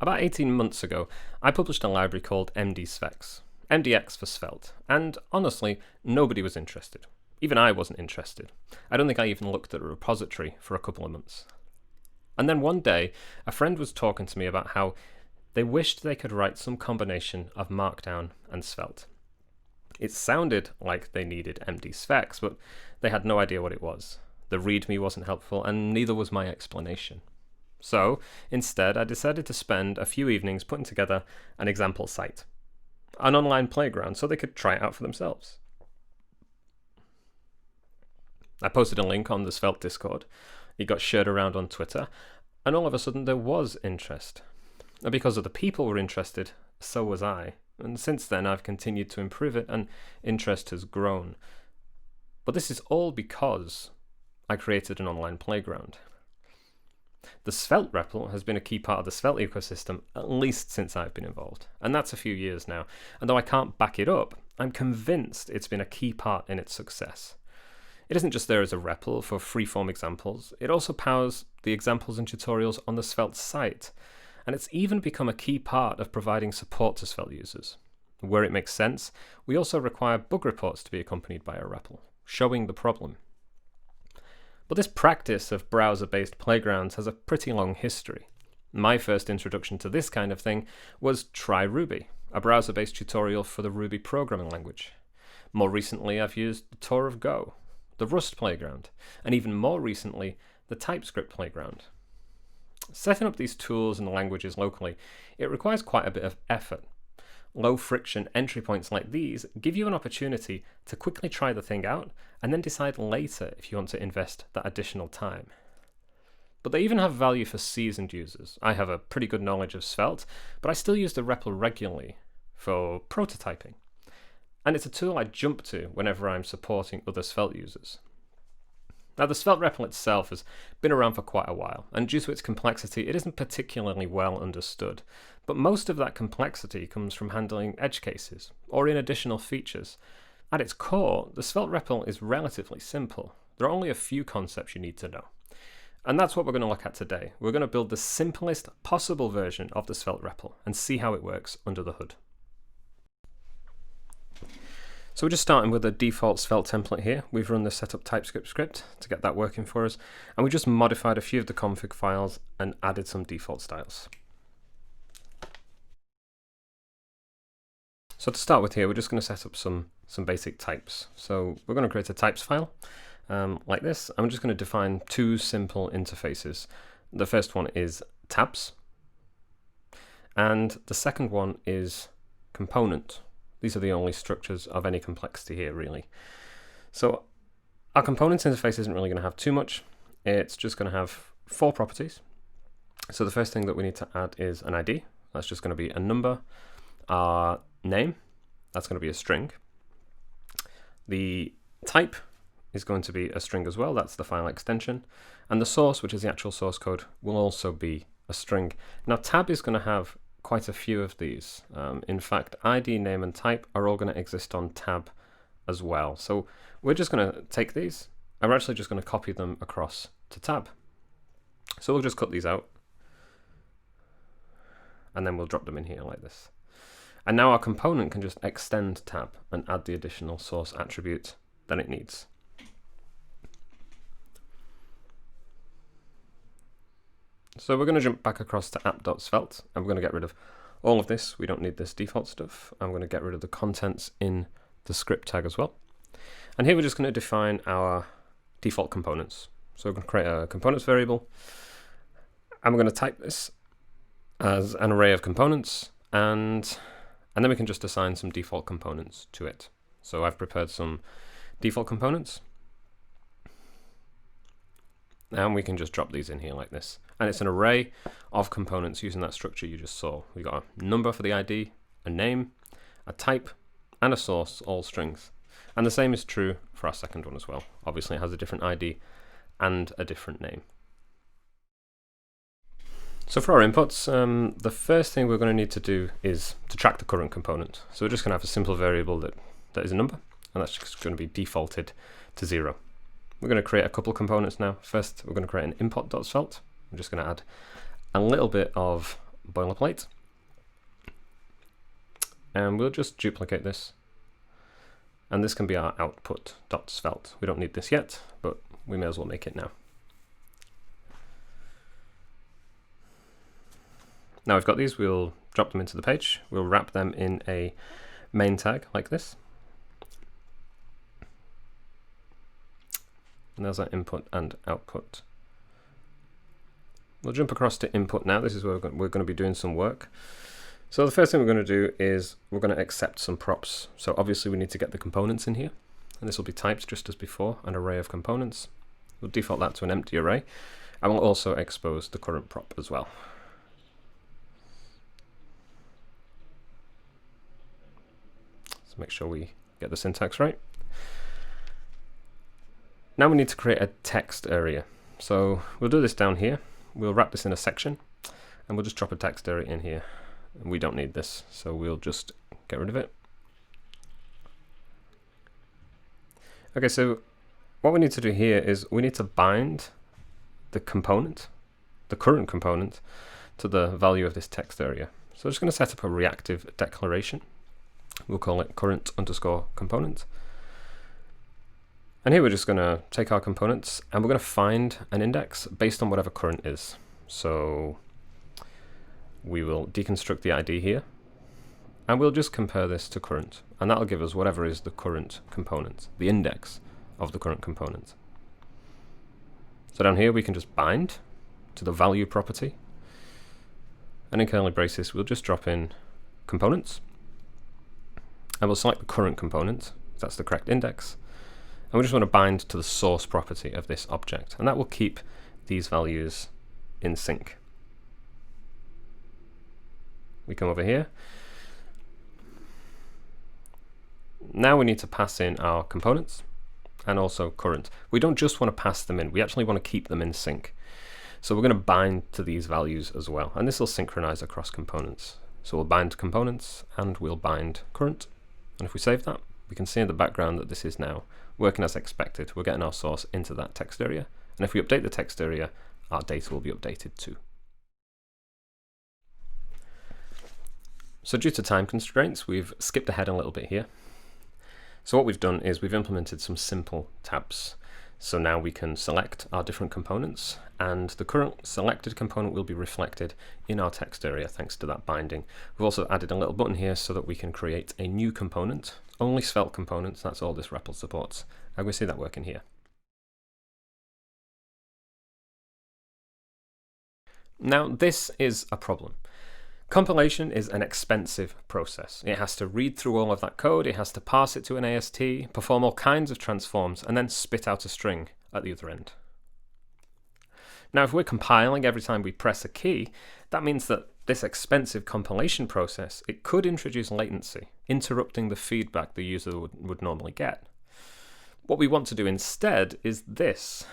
About 18 months ago, I published a library called MD-Svex, MDX for Svelte, and honestly, nobody was interested. Even I wasn't interested. I don't think I even looked at a repository for a couple of months. And then one day, a friend was talking to me about how they wished they could write some combination of Markdown and Svelte. It sounded like they needed MD-Svex, but they had no idea what it was. The README wasn't helpful, and neither was my explanation. So, instead, I decided to spend a few evenings putting together an example site, an online playground, so they could try it out for themselves. I posted a link on the Svelte Discord, it got shared around on Twitter, and all of a sudden there was interest. And because other people were interested, so was I. And since then I've continued to improve it, and interest has grown. But this is all because I created an online playground. The Svelte REPL has been a key part of the Svelte ecosystem at least since I've been involved, and that's a few years now. And though I can't back it up, I'm convinced it's been a key part in its success. It isn't just there as a REPL for freeform examples, it also powers the examples and tutorials on the Svelte site, and it's even become a key part of providing support to Svelte users. Where it makes sense, we also require bug reports to be accompanied by a REPL, showing the problem. But this practice of browser-based playgrounds has a pretty long history. My first introduction to this kind of thing was Try Ruby, a browser-based tutorial for the Ruby programming language. More recently, I've used the Tour of Go, the Rust playground, and even more recently, the TypeScript playground. Setting up these tools and languages locally, it requires quite a bit of effort. Low-friction entry points like these give you an opportunity to quickly try the thing out and then decide later if you want to invest that additional time. But they even have value for seasoned users. I have a pretty good knowledge of Svelte, but I still use the REPL regularly for prototyping. And it's a tool I jump to whenever I'm supporting other Svelte users. Now, the Svelte REPL itself has been around for quite a while, and due to its complexity, it isn't particularly well understood. But most of that complexity comes from handling edge cases, or in additional features. At its core, the Svelte REPL is relatively simple. There are only a few concepts you need to know. And that's what we're going to look at today. We're going to build the simplest possible version of the Svelte REPL and see how it works under the hood. So we're just starting with a default Svelte template here. We've run the setup TypeScript script to get that working for us, and we just modified a few of the config files and added some default styles. So to start with here, we're just going to set up some basic types. So we're going to create a types file like this. I'm just going to define two simple interfaces. The first one is tabs, and the second one is component. These are the only structures of any complexity here, really. So our components interface isn't really going to have too much. It's just going to have 4 properties. So the first thing that we need to add is an ID. That's just going to be a number. Our name, that's going to be a string. The type is going to be a string as well. That's the file extension. And the source, which is the actual source code, will also be a string. Now, tab is going to have quite a few of these. In fact, ID, name, and type are all going to exist on tab as well. So we're just going to take these, and we're actually just going to copy them across to tab. So we'll just cut these out, and then we'll drop them in here like this. And now our component can just extend tab and add the additional source attribute that it needs. So we're going to jump back across to app.svelte, and we're going to get rid of all of this. We don't need this default stuff. I'm going to get rid of the contents in the script tag as well. And here we're just going to define our default components. So we're going to create a components variable, and we're going to type this as an array of components, and then we can just assign some default components to it. So I've prepared some default components, and we can just drop these in here like this. And it's an array of components using that structure you just saw. We've got a number for the ID, a name, a type, and a source, all strings. And the same is true for our second one as well. Obviously it has a different ID and a different name. So for our inputs, the first thing we're going to need to do is to track the current component. So we're just going to have a simple variable that is a number, and that's just going to be defaulted to 0. We're going to create a couple components now. First, we're going to create an import.svelte. I'm just going to add a little bit of boilerplate. And we'll just duplicate this. And this can be our output.svelte. We don't need this yet, but we may as well make it now. Now we've got these, we'll drop them into the page. We'll wrap them in a main tag like this. And there's our input and output. We'll jump across to input now. This is where we're going to be doing some work. So the first thing we're going to do is we're going to accept some props. So obviously we need to get the components in here. And this will be typed just as before, an array of components. We'll default that to an empty array. And we'll also expose the current prop as well. Let's make sure we get the syntax right. Now we need to create a text area. So we'll do this down here. We'll wrap this in a section and we'll just drop a text area in here. And we don't need this, so we'll just get rid of it. Okay, so what we need to do here is we need to bind the component, the current component, to the value of this text area. So I'm just going to set up a reactive declaration. We'll call it current_component. And here we're just going to take our components and we're going to find an index based on whatever current is. So we will deconstruct the ID here and we'll just compare this to current, and that'll give us whatever is the current component, the index of the current component. So down here we can just bind to the value property, and in curly braces we'll just drop in components and we'll select the current component, that's the correct index. And we just want to bind to the source property of this object, and that will keep these values in sync. We come over here. Now we need to pass in our components and also current. We don't just want to pass them in, we actually want to keep them in sync. So we're going to bind to these values as well, and this will synchronize across components. So we'll bind to components and we'll bind current. And if we save that, we can see in the background that this is now working as expected. We're getting our source into that text area. And if we update the text area, our data will be updated too. So due to time constraints, we've skipped ahead a little bit here. So what we've done is we've implemented some simple tabs. So now we can select our different components, and the current selected component will be reflected in our text area thanks to that binding. We've also added a little button here so that we can create a new component, only Svelte components, that's all this REPL supports. And we see that working here. Now this is a problem. Compilation is an expensive process. It has to read through all of that code, it has to parse it to an AST, perform all kinds of transforms, and then spit out a string at the other end. Now if we're compiling every time we press a key, that means that this expensive compilation process, it could introduce latency, interrupting the feedback the user would normally get. What we want to do instead is this.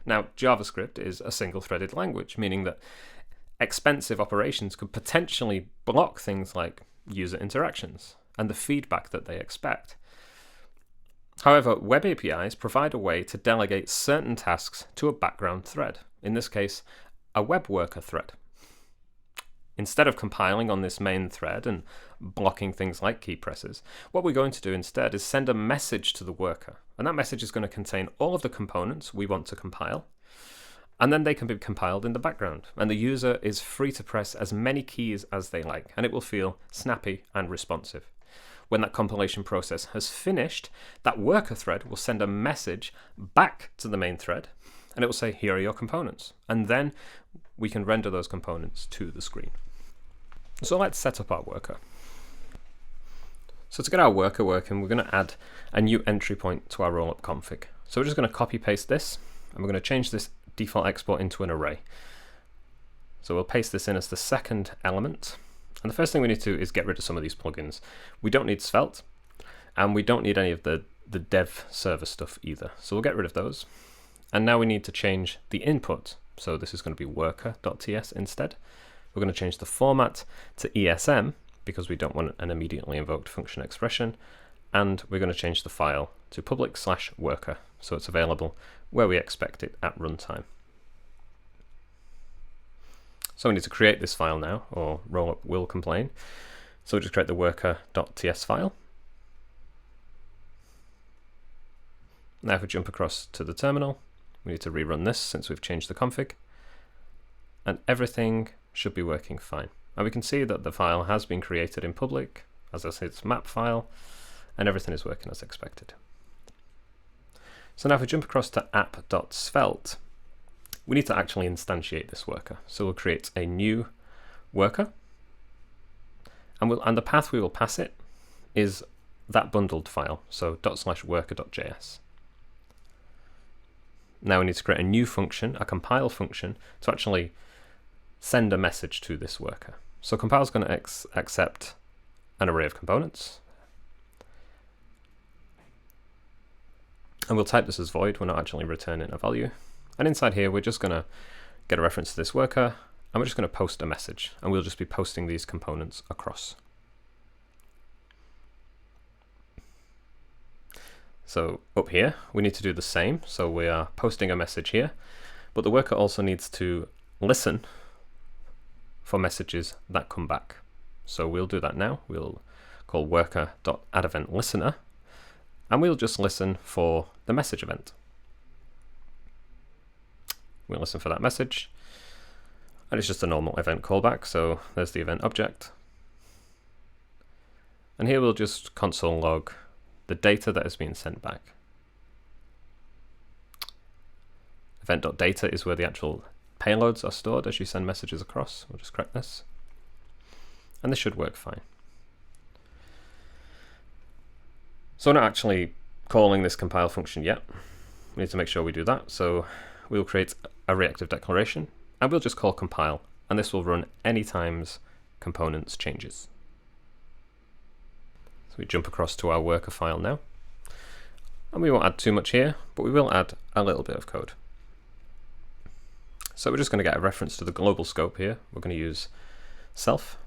Now JavaScript is a single-threaded language, meaning that expensive operations could potentially block things like user interactions and the feedback that they expect. However, web APIs provide a way to delegate certain tasks to a background thread, in this case, a web worker thread. Instead of compiling on this main thread and blocking things like key presses, what we're going to do instead is send a message to the worker, and that message is going to contain all of the components we want to compile, and then they can be compiled in the background, and the user is free to press as many keys as they like, and it will feel snappy and responsive. When that compilation process has finished, that worker thread will send a message back to the main thread, and it will say, here are your components, and then we can render those components to the screen. So let's set up our worker. So to get our worker working, we're going to add a new entry point to our Rollup config. So we're just going to copy paste this, and we're going to change this default export into an array. So we'll paste this in as the second element. And the first thing we need to do is get rid of some of these plugins. We don't need Svelte, and we don't need any of the dev server stuff either. So we'll get rid of those. And now we need to change the input. So this is going to be worker.ts instead. We're going to change the format to ESM because we don't want an immediately invoked function expression. And we're going to change the file to public/worker. So it's available where we expect it at runtime. So we need to create this file now, or Rollup will complain. So we'll just create the worker.ts file. Now if we jump across to the terminal, we need to rerun this since we've changed the config. And everything should be working fine. And we can see that the file has been created in public, as I said, it's a map file, and everything is working as expected. So now if we jump across to app.svelte, we need to actually instantiate this worker. So we'll create a new worker, and the path we will pass it is that bundled file, so /worker.js. Now we need to create a new function, a compile function, to actually send a message to this worker. So compile is going to accept an array of components. And we'll type this as void, we're not actually returning a value. And inside here, we're just going to get a reference to this worker, and we're just going to post a message, and we'll just be posting these components across. So up here, we need to do the same. So we are posting a message here, but the worker also needs to listen for messages that come back. So we'll do that now. We'll call worker.addEventListener, and we'll just listen for the message event. We'll listen for that message, and it's just a normal event callback. So there's the event object. And here we'll just console log the data that is being sent back. Event.data is where the actual payloads are stored as you send messages across. We'll just correct this. And this should work fine. So we're not actually calling this compile function yet. We need to make sure we do that. So we'll create a reactive declaration, and we'll just call compile, and this will run any times components changes. So we jump across to our worker file now, and we won't add too much here, but we will add a little bit of code. So we're just going to get a reference to the global scope here. We're going to use self,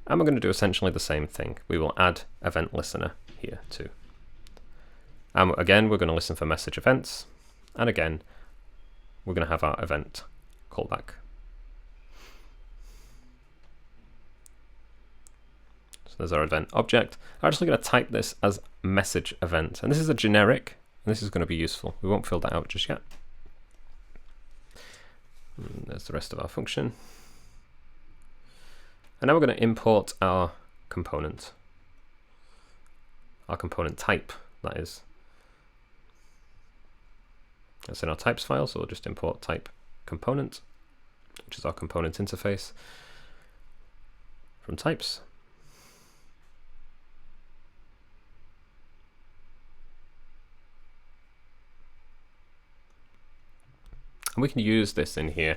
and we're going to do essentially the same thing. We will add event listener here too. And again, we're going to listen for message events, and again, we're going to have our event callback. So there's our event object. I'm actually going to type this as message event, and this is a generic, and this is going to be useful. We won't fill that out just yet. And there's the rest of our function. And now we're going to import our component type, that is. That's in our types file, so we'll just import type component, which is our component interface from types. And we can use this in here.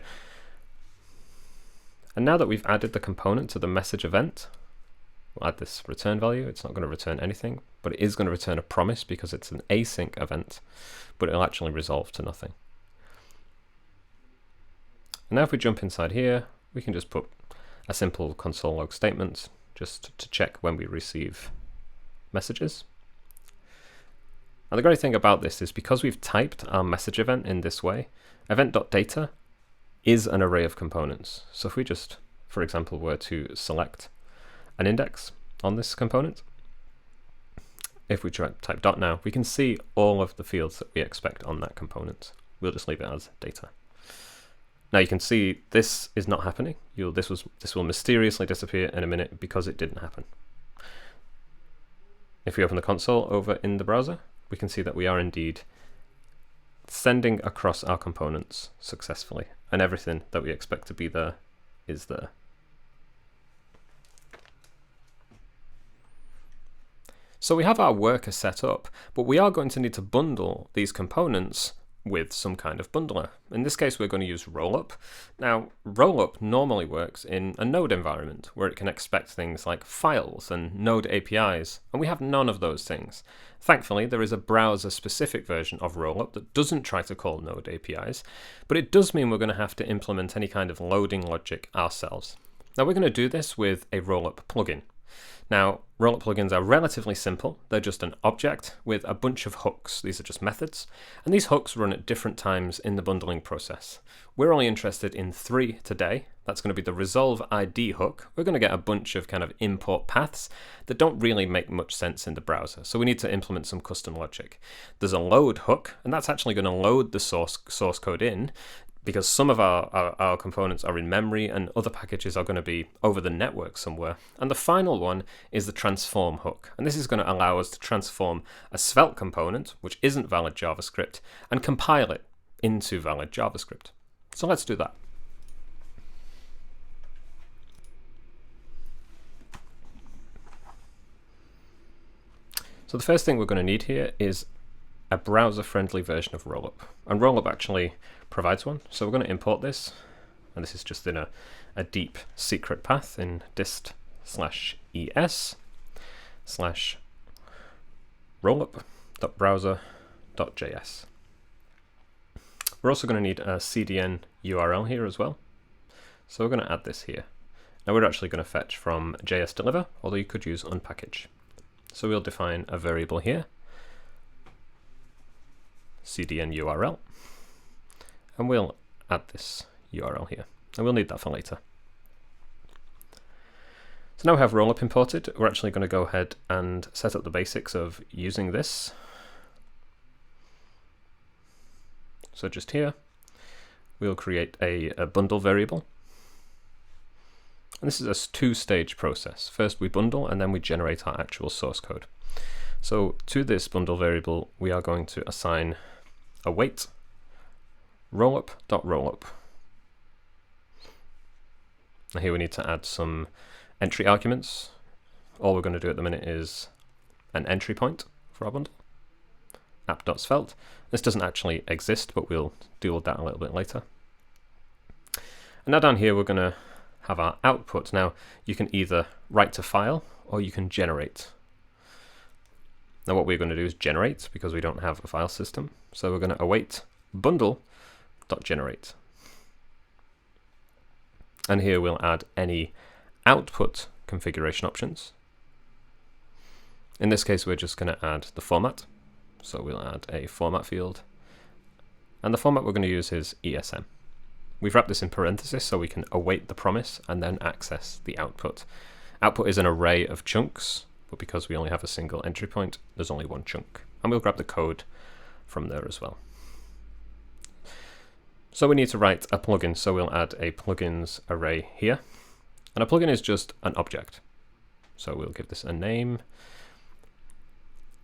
And now that we've added the component to the message event, we'll add this return value. It's not going to return anything, but it is going to return a promise because it's an async event, but it'll actually resolve to nothing. And now if we jump inside here, we can just put a simple console log statement just to check when we receive messages. And the great thing about this is because we've typed our message event in this way, event.data is an array of components. So if we just, for example, were to select an index on this component, if we try type dot now, we can see all of the fields that we expect on that component. We'll just leave it as data. Now you can see this is not happening. This will mysteriously disappear in a minute because it didn't happen. If we open the console over in the browser, we can see that we are indeed sending across our components successfully, and everything that we expect to be there is there. So we have our worker set up, but we are going to need to bundle these components with some kind of bundler. In this case, we're going to use Rollup. Now, Rollup normally works in a Node environment where it can expect things like files and Node APIs, and we have none of those things. Thankfully, there is a browser-specific version of Rollup that doesn't try to call Node APIs, but it does mean we're going to have to implement any kind of loading logic ourselves. Now, we're going to do this with a Rollup plugin. Now, Rollup plugins are relatively simple. They're just an object with a bunch of hooks. These are just methods, and these hooks run at different times in the bundling process. We're only interested in 3 today. That's going to be the resolve ID hook. We're going to get a bunch of kind of import paths that don't really make much sense in the browser, so we need to implement some custom logic. There's a load hook, and that's actually going to load the source code in, because some of our components are in memory and other packages are going to be over the network somewhere. And the final one is the transform hook. And this is going to allow us to transform a Svelte component, which isn't valid JavaScript, and compile it into valid JavaScript. So let's do that. So the first thing we're going to need here is a browser-friendly version of Rollup. And Rollup actually provides one. So we're going to import this, and this is just in a deep secret path in dist/es/rollup.browser.js. We're also going to need a CDN URL here as well. So we're going to add this here. Now we're actually going to fetch from JSDeliver, although you could use unpackage. So we'll define a variable here, CDN URL, and we'll add this URL here, and we'll need that for later. So now we have Rollup imported. We're actually going to go ahead and set up the basics of using this. So just here, we'll create a bundle variable. And this is a 2-stage process. First we bundle, and then we generate our actual source code. So to this bundle variable, we are going to assign await rollup.rollup. Now here we need to add some entry arguments. All we're going to do at the minute is an entry point for our bundle, app.svelte. This doesn't actually exist, but we'll deal with that a little bit later. And now down here we're going to have our output. Now you can either write to file or you can generate. Now what we're going to do is generate, because we don't have a file system. So we're going to await bundle.generate. And here we'll add any output configuration options. In this case, we're just going to add the format. So we'll add a format field. And the format we're going to use is ESM. We've wrapped this in parentheses so we can await the promise and then access the output. Output is an array of chunks, but because we only have a single entry point, there's only one chunk. And we'll grab the code from there as well. So we need to write a plugin, so we'll add a plugins array here. And a plugin is just an object. So we'll give this a name,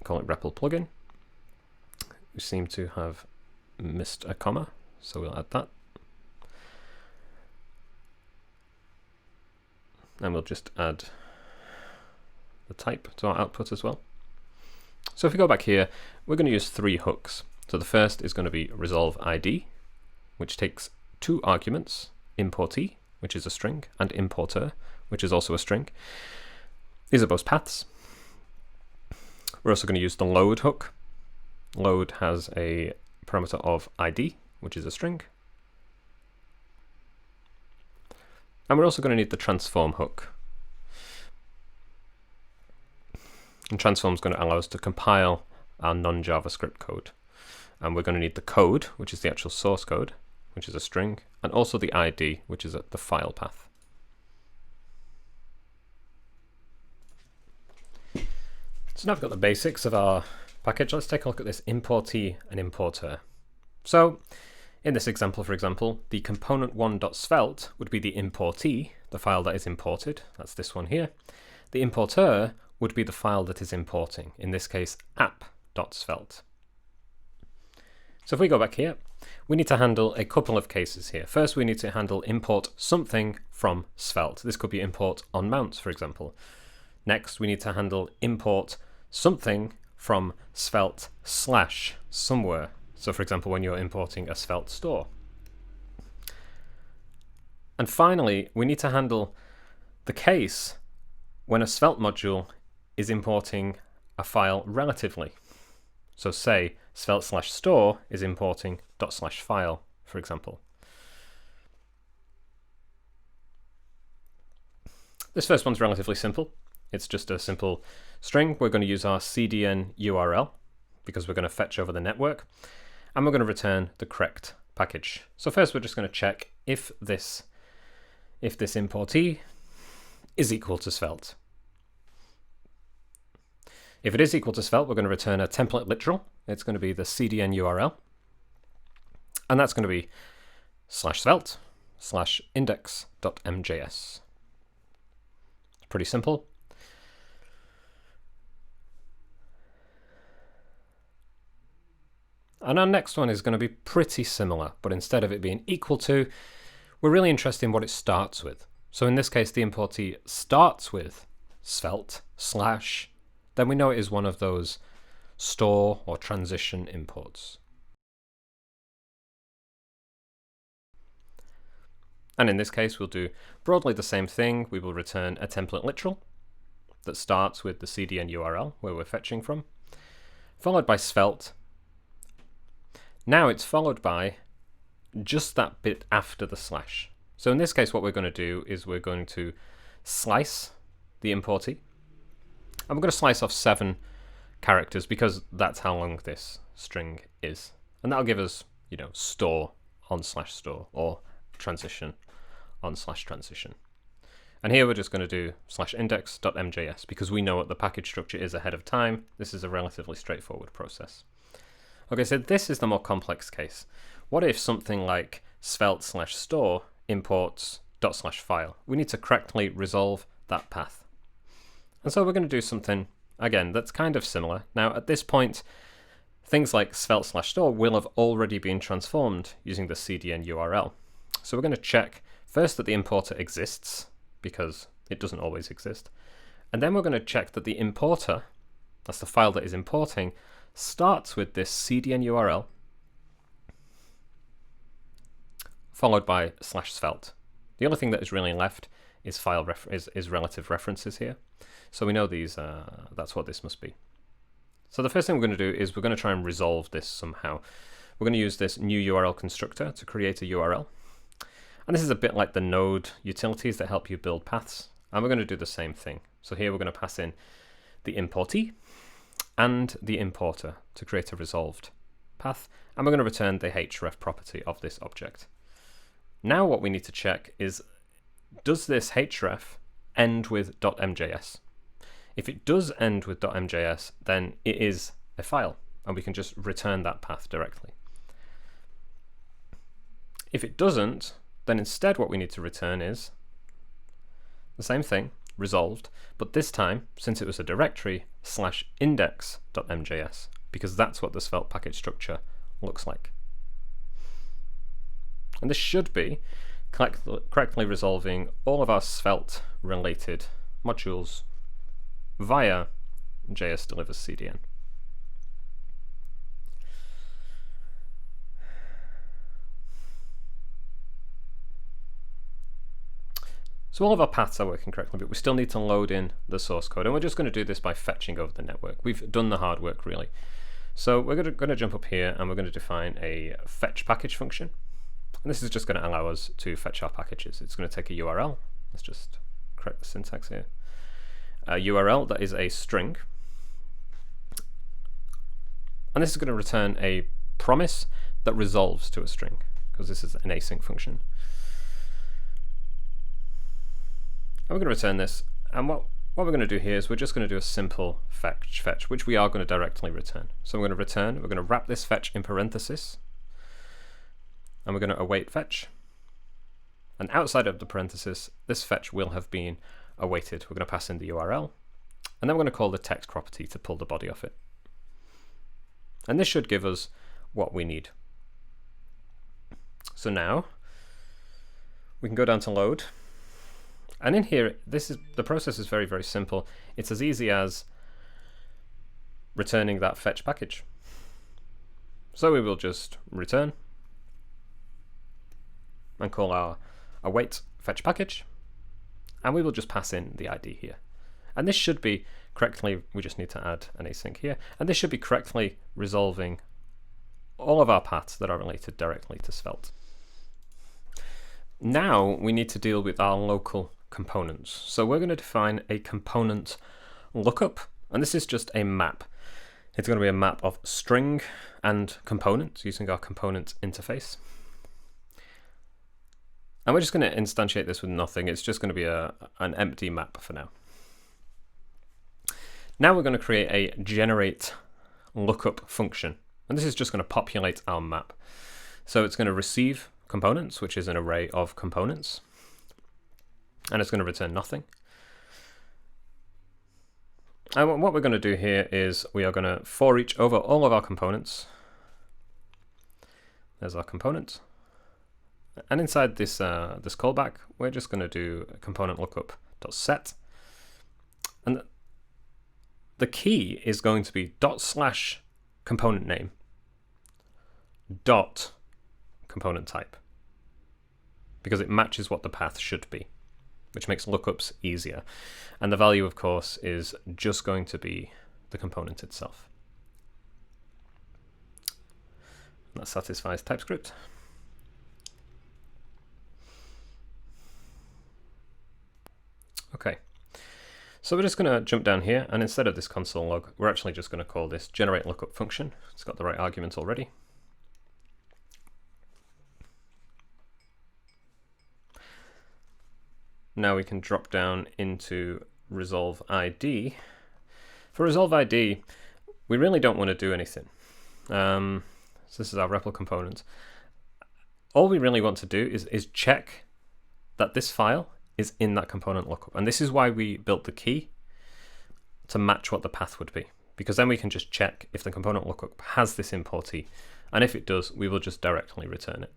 call it REPL plugin. We seem to have missed a comma, so we'll add that. And we'll just add the type to our output as well. So if we go back here, we're going to use 3 hooks. So the first is going to be resolve ID, which takes 2 arguments, importee, which is a string, and importer, which is also a string. These are both paths. We're also going to use the load hook. Load has a parameter of ID, which is a string. And we're also going to need the transform hook. And transform is going to allow us to compile our non-JavaScript code. And we're going to need the code, which is the actual source code, which is a string, and also the ID, which is the file path. So now I've got the basics of our package. Let's take a look at this importee and importer. So in this example, for example, the component1.svelte would be the importee, the file that is imported. That's this one here. The importer would be the file that is importing, in this case, app.svelte. So if we go back here, we need to handle a couple of cases here. First, we need to handle import something from Svelte. This could be import on mounts, for example. Next, we need to handle import something from Svelte / somewhere. So for example, when you're importing a Svelte store. And finally, we need to handle the case when a Svelte module is importing a file relatively. So say Svelte /store is importing ./file, for example. This first one's relatively simple. It's just a simple string. We're going to use our CDN URL because we're going to fetch over the network, and we're going to return the correct package. So first we're just going to check if this importee is equal to Svelte. If it is equal to Svelte, we're going to return a template literal. It's going to be the CDN URL, and that's going to be /svelte/index.mjs. It's pretty simple. And our next one is going to be pretty similar, but instead of it being equal to, we're really interested in what it starts with. So in this case, the importee starts with Svelte / then we know it is one of those store or transition imports. And in this case, we'll do broadly the same thing. We will return a template literal that starts with the CDN URL where we're fetching from, followed by Svelte. Now it's followed by just that bit after the slash. So in this case, what we're going to do is we're going to slice the importee, and we're going to slice off 7 characters because that's how long this string is. And that'll give us, store on /store or transition on /transition. And here we're just going to do /index.mjs because we know what the package structure is ahead of time. This is a relatively straightforward process. Okay, so this is the more complex case. What if something like svelte /store imports ./file? We need to correctly resolve that path. And so we're going to do something, again, that's kind of similar. Now, at this point, things like svelte /store will have already been transformed using the CDN URL. So we're going to check first that the importer exists, because it doesn't always exist. And then we're going to check that the importer, that's the file that is importing, starts with this CDN URL, followed by /svelte. The only thing that is really left is relative references here. So we know these, that's what this must be. So the first thing we're going to do is we're going to try and resolve this somehow. We're going to use this new URL constructor to create a URL. And this is a bit like the node utilities that help you build paths. And we're going to do the same thing. So here we're going to pass in the importee and the importer to create a resolved path. And we're going to return the href property of this object. Now what we need to check is, does this href end with .mjs? If it does end with .mjs, then it is a file, and we can just return that path directly. If it doesn't, then instead what we need to return is the same thing, resolved, but this time, since it was a directory, /index.mjs, because that's what the Svelte package structure looks like. And this should be correctly resolving all of our Svelte related modules via JS delivers CDN. So all of our paths are working correctly, but we still need to load in the source code, and we're just going to do this by fetching over the network. We've done the hard work, really. So we're going to jump up here, and we're going to define a fetch package function. And this is just going to allow us to fetch our packages. It's going to take a URL. Let's just correct the syntax here. A URL that is a string. And this is going to return a promise that resolves to a string, because this is an async function. And we're going to return this, and what we're going to do here is we're just going to do a simple fetch, which we are going to directly return. So we're going to wrap this fetch in parentheses, and we're going to await fetch. And outside of the parenthesis, this fetch will have been awaited. We're going to pass in the URL, and then we're going to call the text property to pull the body off it. And this should give us what we need. So now we can go down to load. And in here, the process is very, very simple. It's as easy as returning that fetch package. So we will just return and call our await fetch package, and we will just pass in the ID here. And this should be correctly, we just need to add an async here, and this should be correctly resolving all of our paths that are related directly to Svelte. Now we need to deal with our local components. So we're going to define a component lookup, and this is just a map. It's going to be a map of string and component using our component interface. And we're just going to instantiate this with nothing. It's just going to be an empty map for now. Now we're going to create a generate lookup function. And this is just going to populate our map. So it's going to receive components, which is an array of components. And it's going to return nothing. And what we're going to do here is we are going to for each over all of our components. There's our component. And inside this this callback, we're just going to do a component lookup.set. And the key is going to be /component name .component type, because it matches what the path should be, which makes lookups easier. And the value, of course, is just going to be the component itself. That satisfies TypeScript. Okay, so we're just going to jump down here, and instead of this console log, we're actually just going to call this generate lookup function. It's got the right argument already. Now we can drop down into resolve ID. For resolve ID, we really don't want to do anything. So this is our REPL component. All we really want to do is check that this file is in that component lookup. And this is why we built the key to match what the path would be, because then we can just check if the component lookup has this importee. And if it does, we will just directly return it.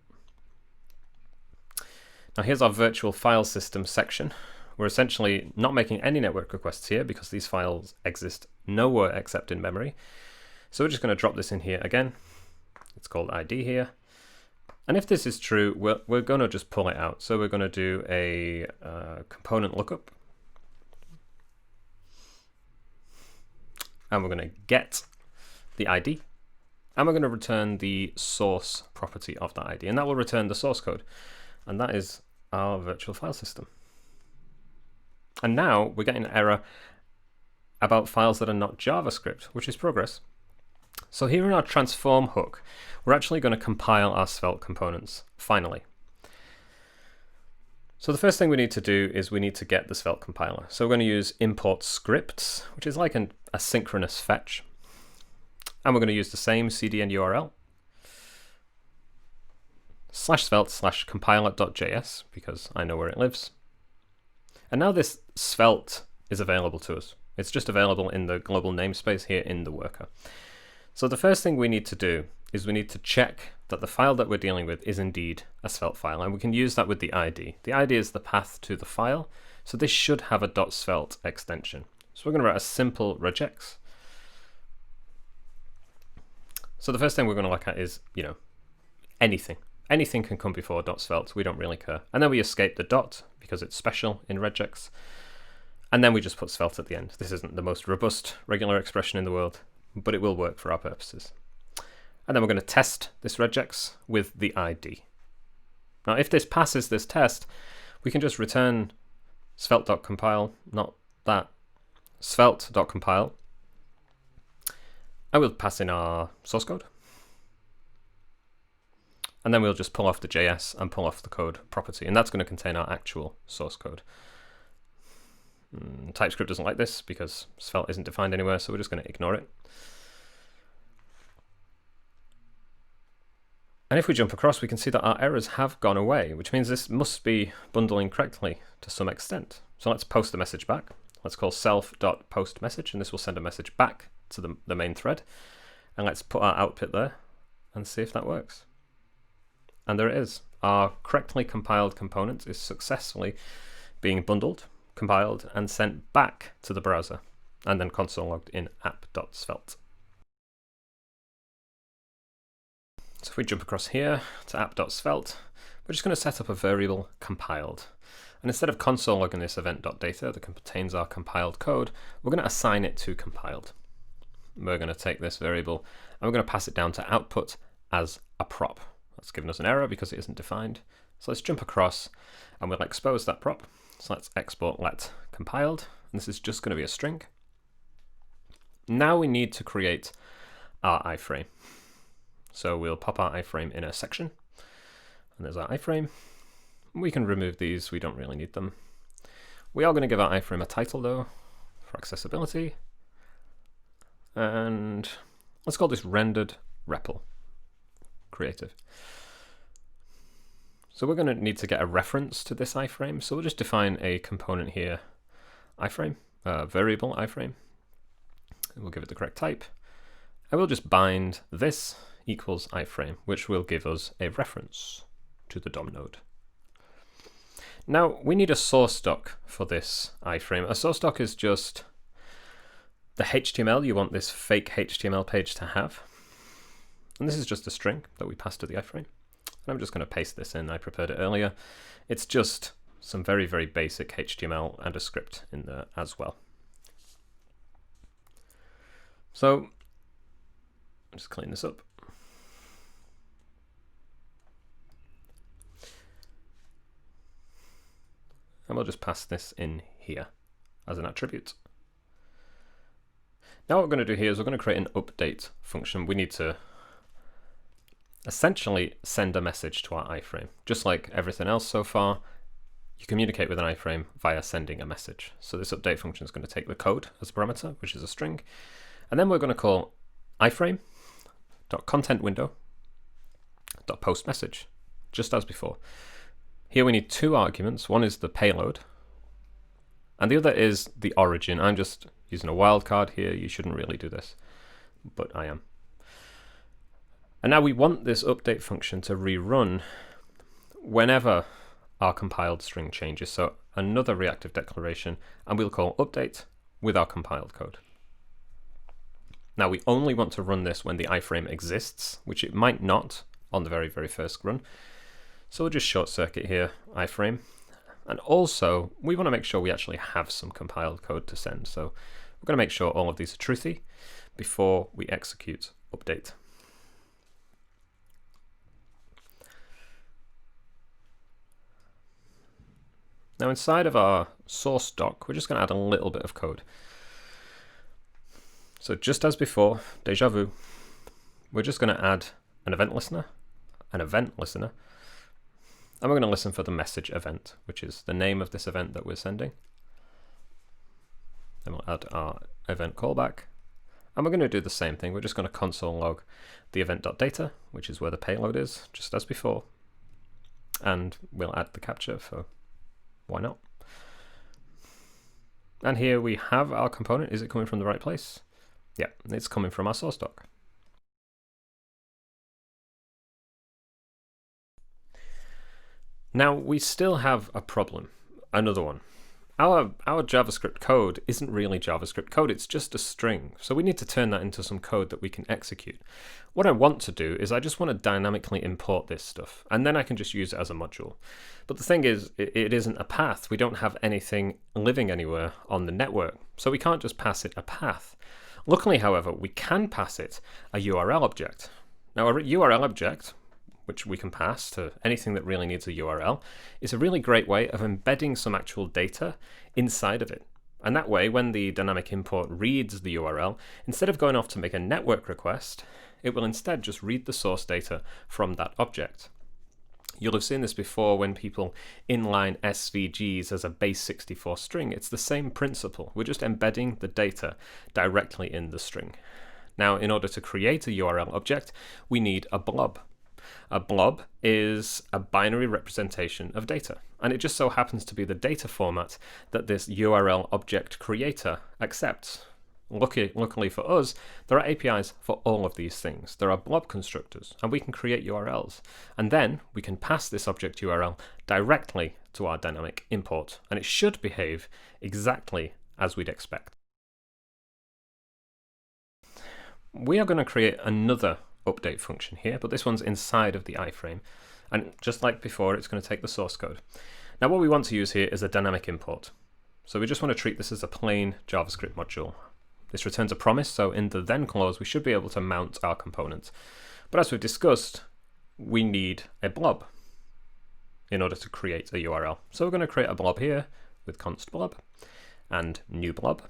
Now here's our virtual file system section. We're essentially not making any network requests here because these files exist nowhere except in memory. So we're just going to drop this in here again. It's called ID here. And if this is true, we're going to just pull it out. So we're going to do a component lookup. And we're going to get the ID. And we're going to return the source property of that ID. And that will return the source code. And that is our virtual file system. And now we're getting an error about files that are not JavaScript, which is progress. So here in our transform hook, we're actually going to compile our Svelte components, finally. So the first thing we need to do is we need to get the Svelte compiler. So we're going to use import scripts, which is like an asynchronous fetch. And we're going to use the same CDN URL, /svelte/compiler.js, because I know where it lives. And now this Svelte is available to us. It's just available in the global namespace here in the worker. So the first thing we need to do is we need to check that the file that we're dealing with is indeed a Svelte file, and we can use that with the ID. The ID is the path to the file, so this should have a .svelte extension. So we're going to write a simple regex. So the first thing we're going to look at is, anything. Anything can come before .svelte, we don't really care. And then we escape the dot because it's special in regex. And then we just put svelte at the end. This isn't the most robust regular expression in the world, but it will work for our purposes. And then we're going to test this regex with the ID. Now, if this passes this test, we can just return svelte.compile, not that, svelte.compile, and we'll pass in our source code. And then we'll just pull off the JS and pull off the code property, and that's going to contain our actual source code. TypeScript doesn't like this because Svelte isn't defined anywhere, so we're just going to ignore it. And if we jump across, we can see that our errors have gone away, which means this must be bundling correctly to some extent. So let's post the message back. Let's call self.postMessage, and this will send a message back to the main thread. And let's put our output there and see if that works. And there it is. Our correctly compiled component is successfully being bundled, compiled, and sent back to the browser, and then console logged in app.svelte. So if we jump across here to app.svelte, we're just going to set up a variable compiled. And instead of console logging this event.data that contains our compiled code, we're going to assign it to compiled. We're going to take this variable and we're going to pass it down to output as a prop. That's given us an error because it isn't defined. So let's jump across and we'll expose that prop. So let's export let compiled. And this is just going to be a string. Now we need to create our iframe. So we'll pop our iframe in a section. And there's our iframe. We can remove these, we don't really need them. We are going to give our iframe a title though, for accessibility. And let's call this rendered REPL creative. So we're going to need to get a reference to this iframe. So we'll just define a component here, iframe, variable iframe. And we'll give it the correct type. And we'll just bind this equals iframe, which will give us a reference to the DOM node. Now we need a source doc for this iframe. A source doc is just the HTML you want this fake HTML page to have. And this is just a string that we pass to the iframe. And I'm just going to paste this in. I prepared it earlier. It's just some very, very basic HTML and a script in there as well. So just clean this up. And we'll just pass this in here as an attribute. Now what we're going to do here is we're going to create an update function. We need to essentially send a message to our iframe. Just like everything else so far, you communicate with an iframe via sending a message. So this update function is going to take the code as a parameter, which is a string. And then we're going to call iframe.contentWindow.postMessage, just as before. Here we need two arguments. One is the payload, and the other is the origin. I'm just using a wildcard here. You shouldn't really do this, but I am. And now we want this update function to rerun whenever our compiled string changes. So another reactive declaration, and we'll call update with our compiled code. Now we only want to run this when the iframe exists, which it might not on the very, very first run. So we'll just short circuit here, iframe. And also, we want to make sure we actually have some compiled code to send. So we're going to make sure all of these are truthy before we execute update. Now inside of our source doc, we're just going to add a little bit of code. So just as before, deja vu, we're just going to add an event listener, and we're going to listen for the message event, which is the name of this event that we're sending. Then we'll add our event callback. And we're going to do the same thing. We're just going to console log the event.data, which is where the payload is, just as before. And we'll add the capture for why not. And here we have our component. Is it coming from the right place? Yeah, it's coming from our source doc. Now we still have a problem, another one. Our JavaScript code isn't really JavaScript code, it's just a string. So we need to turn that into some code that we can execute. What I want to do is I just want to dynamically import this stuff, and then I can just use it as a module. But the thing is, it isn't a path. We don't have anything living anywhere on the network, so we can't just pass it a path. Luckily, however, we can pass it a URL object. Now a URL object, which we can pass to anything that really needs a URL, is a really great way of embedding some actual data inside of it. And that way, when the dynamic import reads the URL, instead of going off to make a network request, it will instead just read the source data from that object. You'll have seen this before when people inline SVGs as a base 64 string. It's the same principle. We're just embedding the data directly in the string. Now, in order to create a URL object, we need a blob. A blob is a binary representation of data, and it just so happens to be the data format that this URL object creator accepts. Luckily for us, there are APIs for all of these things. There are blob constructors, and we can create URLs, and then we can pass this object URL directly to our dynamic import, and it should behave exactly as we'd expect. We are going to create another update function here, but this one's inside of the iframe, and just like before, it's going to take the source code. Now what we want to use here is a dynamic import, so we just want to treat this as a plain JavaScript module. This returns a promise, so in the then clause we should be able to mount our component, but as we've discussed, we need a blob in order to create a URL. So we're going to create a blob here, with const blob and new blob.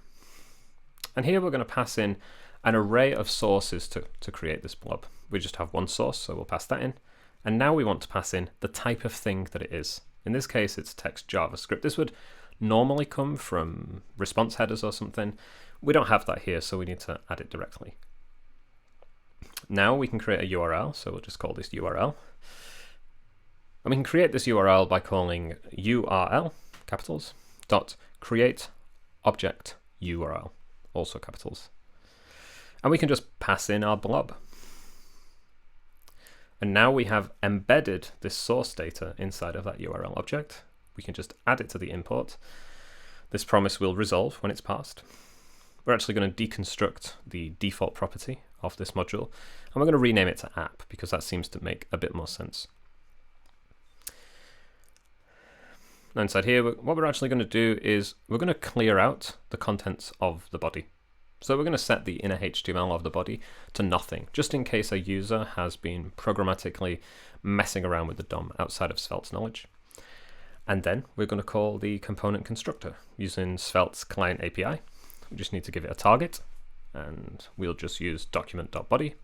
And here we're going to pass in an array of sources to create this blob. We just have one source, so we'll pass that in. And now we want to pass in the type of thing that it is. In this case, it's text JavaScript. This would normally come from response headers or something. We don't have that here, so we need to add it directly. Now we can create a URL, so we'll just call this URL. And we can create this URL by calling URL, capitals, dot create object URL, also capitals. And we can just pass in our blob. And now we have embedded this source data inside of that URL object. We can just add it to the import. This promise will resolve when it's passed. We're actually going to deconstruct the default property of this module, and we're going to rename it to app because that seems to make a bit more sense. Now inside here, what we're actually going to do is we're going to clear out the contents of the body. So we're going to set the inner HTML of the body to nothing, just in case a user has been programmatically messing around with the DOM outside of Svelte's knowledge. And then we're going to call the component constructor using Svelte's client API. We just need to give it a target, and we'll just use document.body.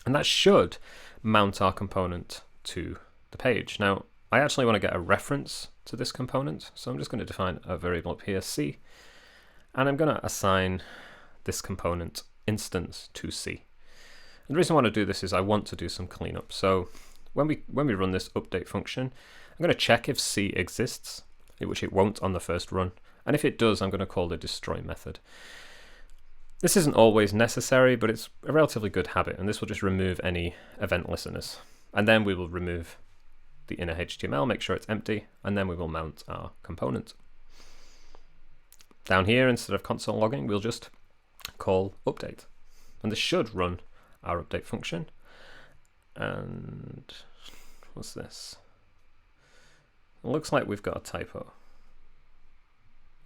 And that should mount our component to the page. Now, I actually want to get a reference to this component, so I'm just going to define a variable up here, C. And I'm going to assign this component instance to C. And the reason I want to do this is I want to do some cleanup. So when we run this update function, I'm going to check if C exists, which it won't on the first run. And if it does, I'm going to call the destroy method. This isn't always necessary, but it's a relatively good habit, and this will just remove any event listeners. And then we will remove the inner HTML, make sure it's empty, and then we will mount our component. Down here, instead of console logging, we'll just call update. And this should run our update function. And what's this? It looks like we've got a typo.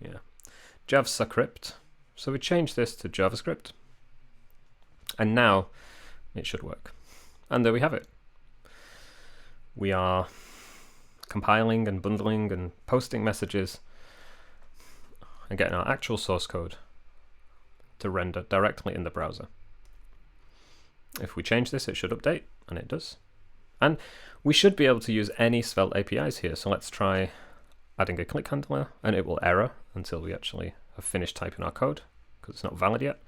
Yeah, JavaScript. So we change this to JavaScript. And now it should work. And there we have it. We are compiling and bundling and posting messages and getting our actual source code to render directly in the browser. If we change this, it should update, and it does. And we should be able to use any Svelte APIs here. So let's try adding a click handler, and it will error until we actually have finished typing our code, because it's not valid yet.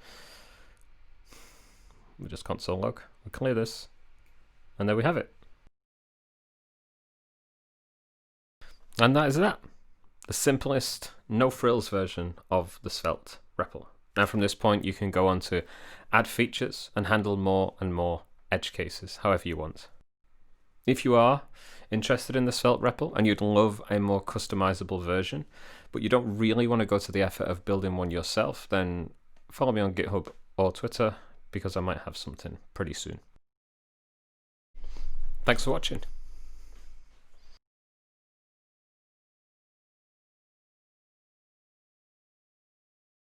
We just console log, we clear this, and there we have it. And that is that. The simplest, no-frills version of the Svelte REPL. Now from this point, you can go on to add features and handle more and more edge cases, however you want. If you are interested in the Svelte REPL and you'd love a more customizable version, but you don't really want to go to the effort of building one yourself, then follow me on GitHub or Twitter, because I might have something pretty soon. Thanks for watching.